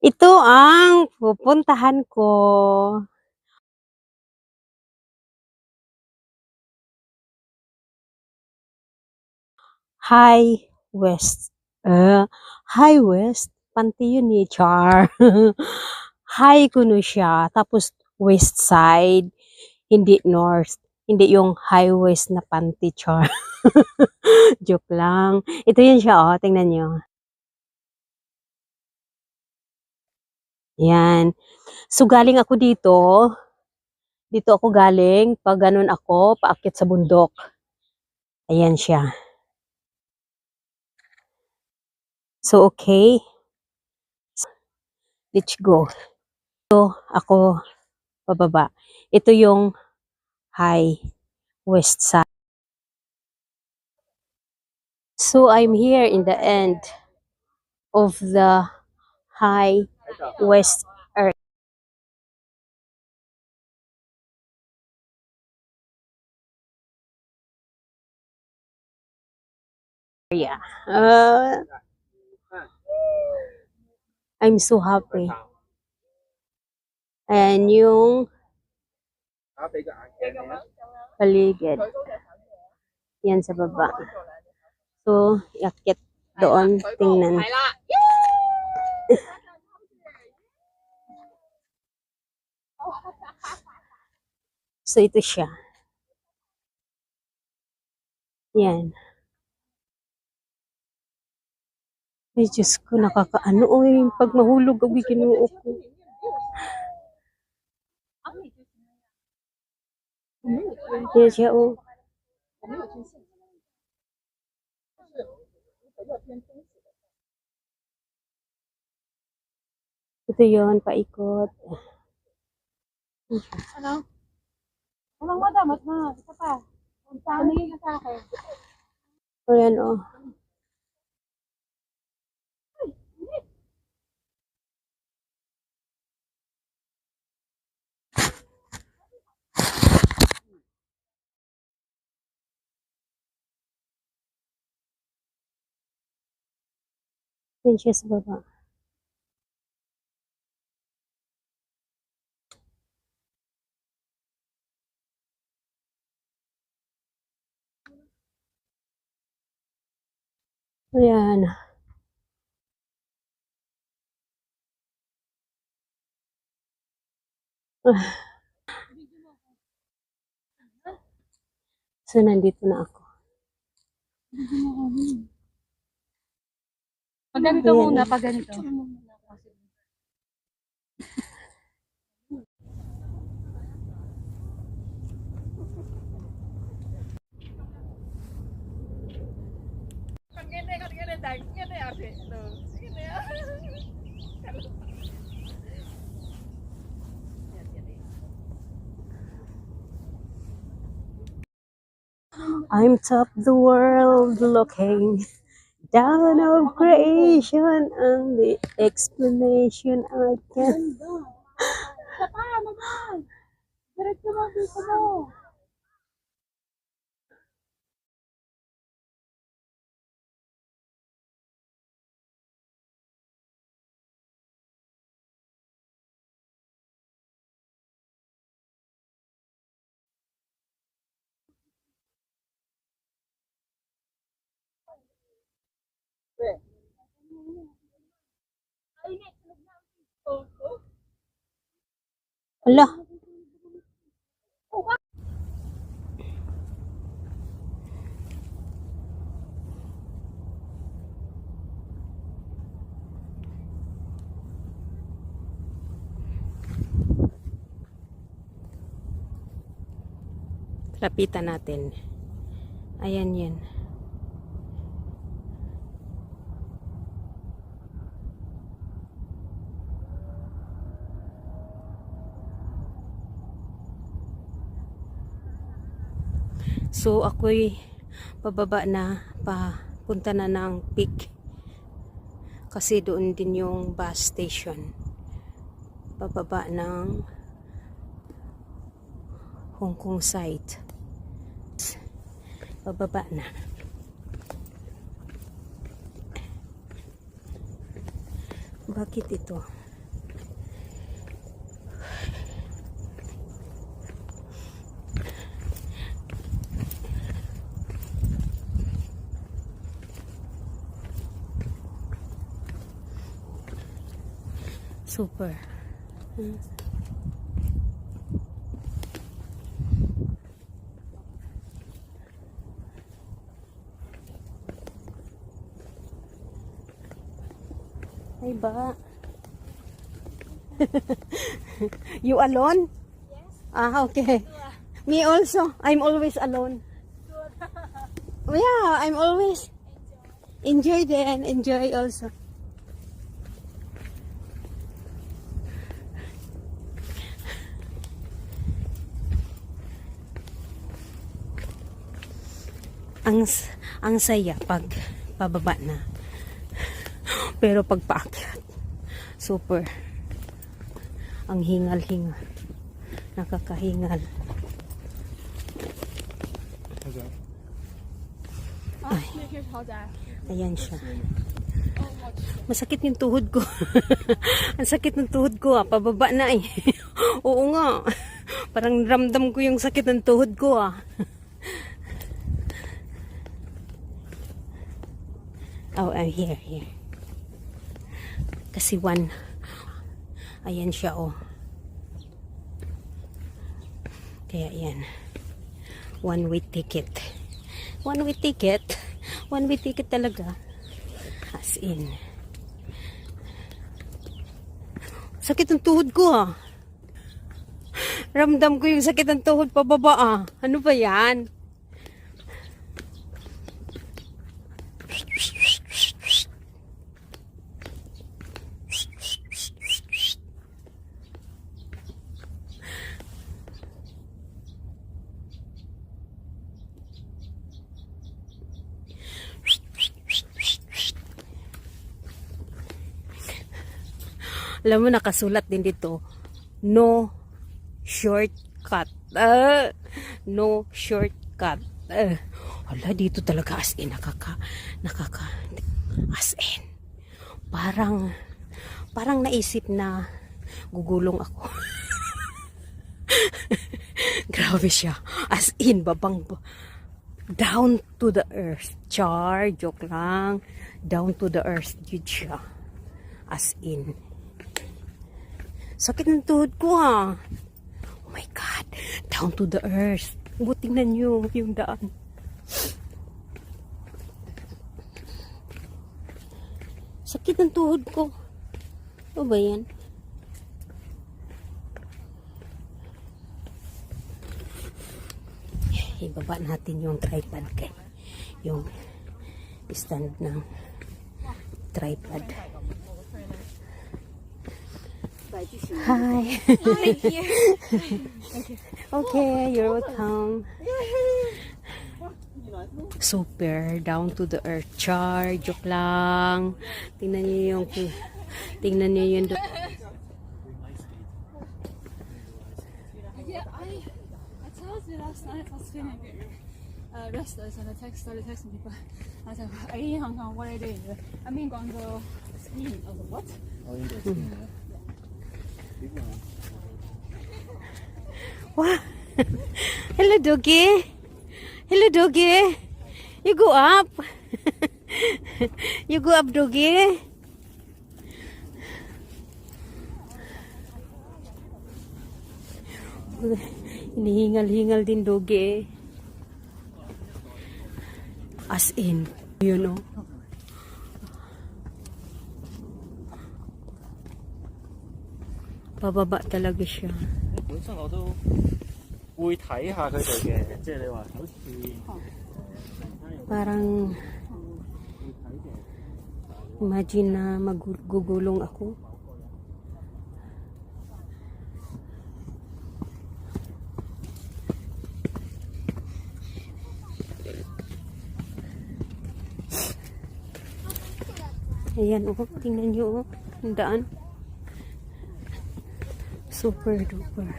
Ito ang pupuntahan ko. High West. High West? Panty yun eh, char. High kuno siya. Tapos west side, hindi north. Hindi yung high west na panty, char. Joke lang. Ito yun siya, oh. Tingnan nyo. Yan. So, galing ako dito. Dito ako galing. Pag ganun ako, paakyat sa bundok. Ayan siya. So, okay. Let's go. So, ako, pababa. Ito yung high west side. So, I'm here in the end of the high west area. I'm so happy. And yung paligid. Yan sa baba. So, iakyat doon. Tingnan. So, ito siya. Yan. Ay, Diyos ko, nakakaano. Oy, pag mahulog, ang ginuo ko. Yan siya, oh. Ito yun, paikot. Ano? Walang madamat na. Isa pa. Paningin ka sa akin. Ayan, oh. Yan siya sa baba. Ayan. So, nandito na ako. Pag ganito Ayan, muna, eh. pag ganito. I'm top of the world looking down of creation and the explanation I can. Isa pa, naman. Diretso mo dito mo. Ala, lapitan natin. Ayan yan. So, ako'y pababa na, papunta na ng peak. Kasi doon din yung bus station. Pababa ng Hong Kong site. Pababa na. Bakit ito? Super. Ay ba? You alone? Yes. Ah, okay. Me also. I'm always alone. Yeah, I'm always enjoy then. Enjoy also. Ang saya pag pababa na. Pero pag paakyat, super. Ang hingal-hingal. Nakakahingal. Ay, ayan siya. Masakit yung tuhod ko. Ang sakit ng tuhod ko pababa na eh. Oo nga. Parang ramdam ko yung sakit ng tuhod ko Oh, I'm here. Kasi ayan siya Kaya yan. One way ticket. One way ticket talaga. As in. Sakit ng tuhod ko Ramdam ko yung sakit ng tuhod pababa Ano ba yan? Alam mo, nakasulat din dito, no shortcut. No shortcut. Hala, dito talaga as in, as in. Parang naisip na gugulong ako. Grabe siya. As in, down to the earth. Char, joke lang. Down to the earth, yun siya. As in. Sakit ng tuhod ko Oh my God. Down to the earth. Tingnan nyo yung daan. Sakit ng tuhod ko. Ano ba yan? Ibaba natin yung tripod yung stand ng tripod. Hi. Okay, you're welcome. Super down to the earth. Char, joke lang. Tingnan niyo yung Yeah, I told you last night I was feeling a bit restless and I started texting people. I said, are you in Hong Kong? What are you doing? I'm in Guangzhou skiing. I was like, what? Oh, you skiing. Wow. Hello, doggy. Hello, doggy. You go up. You go up, doggy. Hinihingal-hingal din, doggy. As in, you know. Pababa talaga siya. 本身我都會睇下佢哋嘅，即係你話好似 Parang imagine na magugulong ako. Ayan tingnan nyo ang daan. Super duper.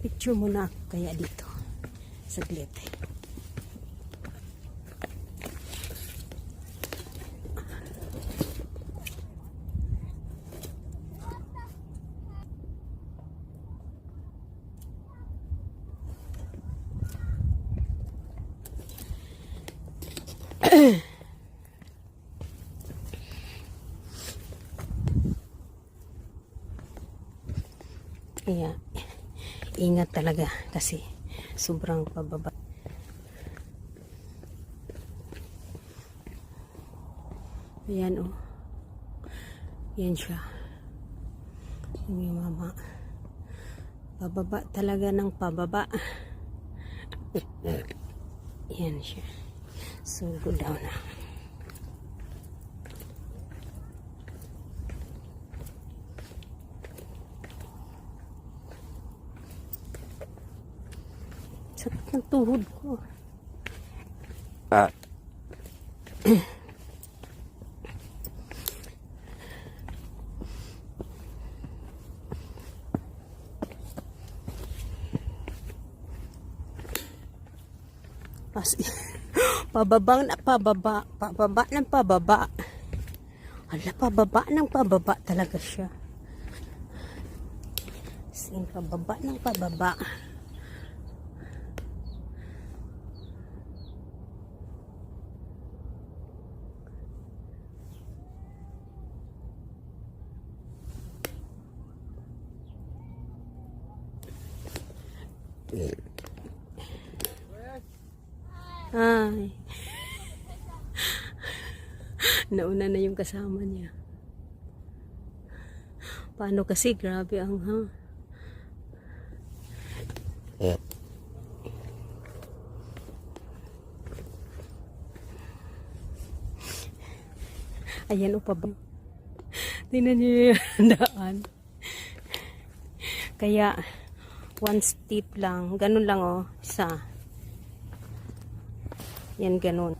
Picture muna ako kaya dito. Saglit. Kaya, ingat talaga kasi sobrang pababa. Ayan oh. Yan siya. Yung mama. Pababa talaga ng pababa. Yan siya. So, go down na. Sakit ng tuhod ko. Pababang na pababa. Pababa ng pababa. Hala, pababa ng pababa talaga siya. Sing pababa ng pababa. Ay. Nauna na yung kasama niya. Paano kasi? Grabe ang Ayan o pa ba? Tingnan niyo yung daan. Kaya, one step lang. Ganun lang o. Isa. Yan ganun.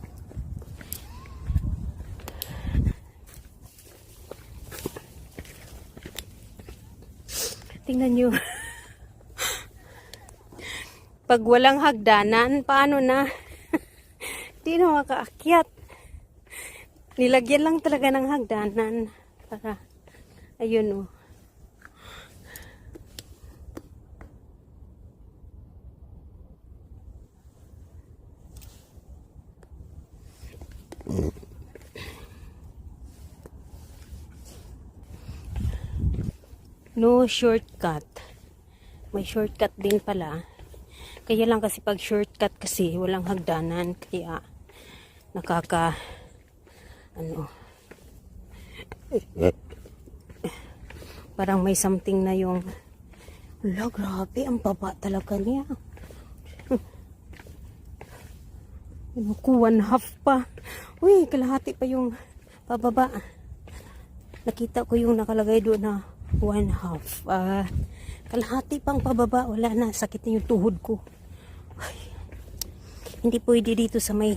Tingnan nyo. Pag walang hagdanan, paano na? Di na makaakyat. Nilagyan lang talaga ng hagdanan. Para, ayun o. No shortcut. May shortcut din pala. Kaya lang kasi pag shortcut kasi walang hagdanan. Kaya parang may something na yung hala, grabe. Ang baba talaga niya. Naku, 1/2 pa. Uy, kalahati pa yung pababa. Nakita ko yung nakalagay doon na 1/2. Kalahati pang pababa. Wala na. Sakit na yung tuhod ko. Ay, hindi pwede dito sa may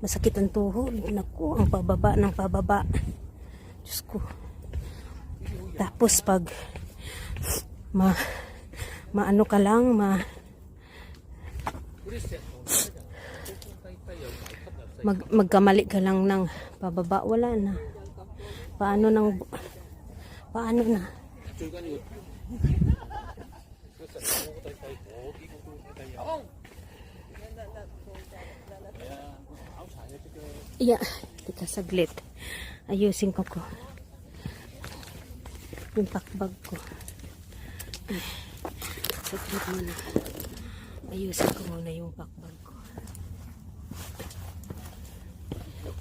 masakit ang tuhod. Naku, ang pababa ng pababa. Diyos ko. Tapos pag maano ka lang, magkamali ka lang ng pababa. Wala na. Paano na? Yeah, tika saglit. Ayusin ko yung pakbag ko. Saglit muna. Ayusin ko muna yung pakbag ko.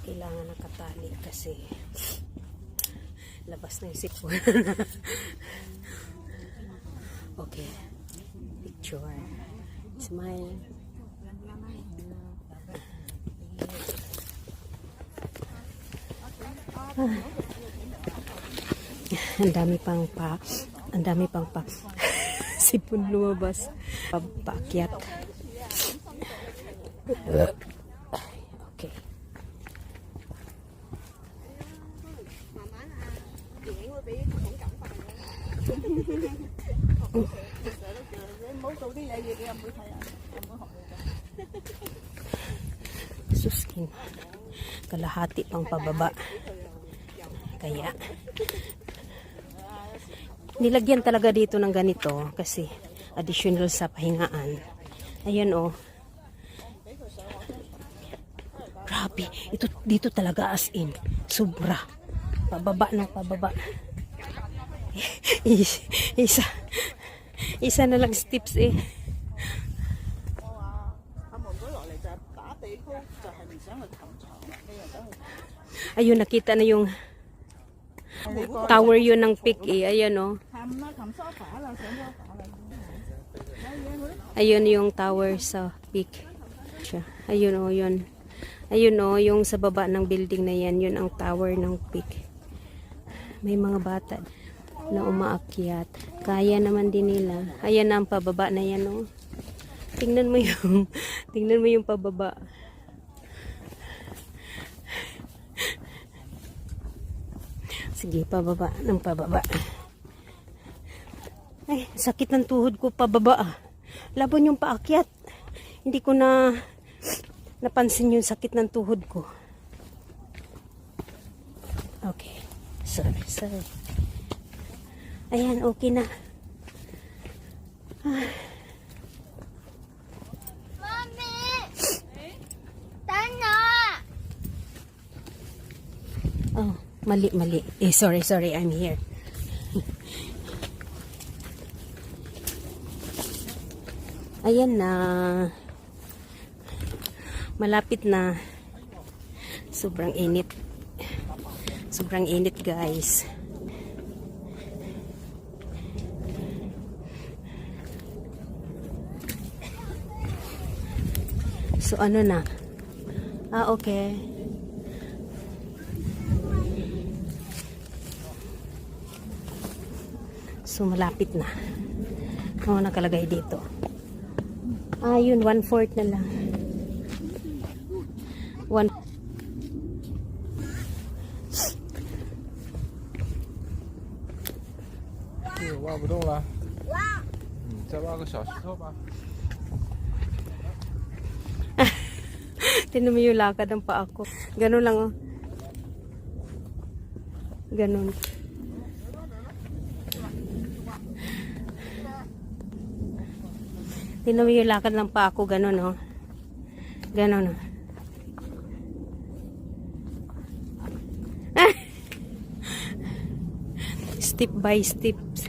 Kailangan nakatali kasi labas na yung sipon. Okay. Picture. Smile. Ang dami pang sipon lumabas. Paakyat. Okay. Suskin. Kalahati pang pababa. Kaya nilagyan talaga dito ng ganito kasi additional sa pahingaan. Ayan oh. Grabe. Ito, dito talaga as in. Sobra. Pababa ng pababa. Isa. Isa na lang steps eh. Ayun, nakita na yung tower yun ng peak eh. Ayan oh. Ayun yung tower sa peak. Ayun oh, yun. Ayun oh, yung sa baba ng building na yan. Yun ang tower ng peak. May mga bata na umaakyat. Kaya naman din nila. Ayan na ang pababa na yan oh. Tingnan mo yung tingnan mo yung pababa. Sige, pababa ng pababa. Ay, sakit ng tuhod ko pababa. Labon yung paakyat. Hindi ko na napansin yung sakit ng tuhod ko. Okay. Sorry. Ayan, okay na. Mami! Tana! Oh, mali. Sorry, I'm here. Ayan na. Malapit na. Sobrang init. Sobrang init, guys. So, ano na? Okay. So, malapit na. Ano nakalagay dito? Yun, 1/4 na lang. 1.这个挖不动了。再挖个小石头吧。 Tinan mo yung lakad ng paa ko. Ganun lang oh. Ganun. Tinan mo yung lakad ng paa ko. Ganun oh. Ganun oh. Step by steps.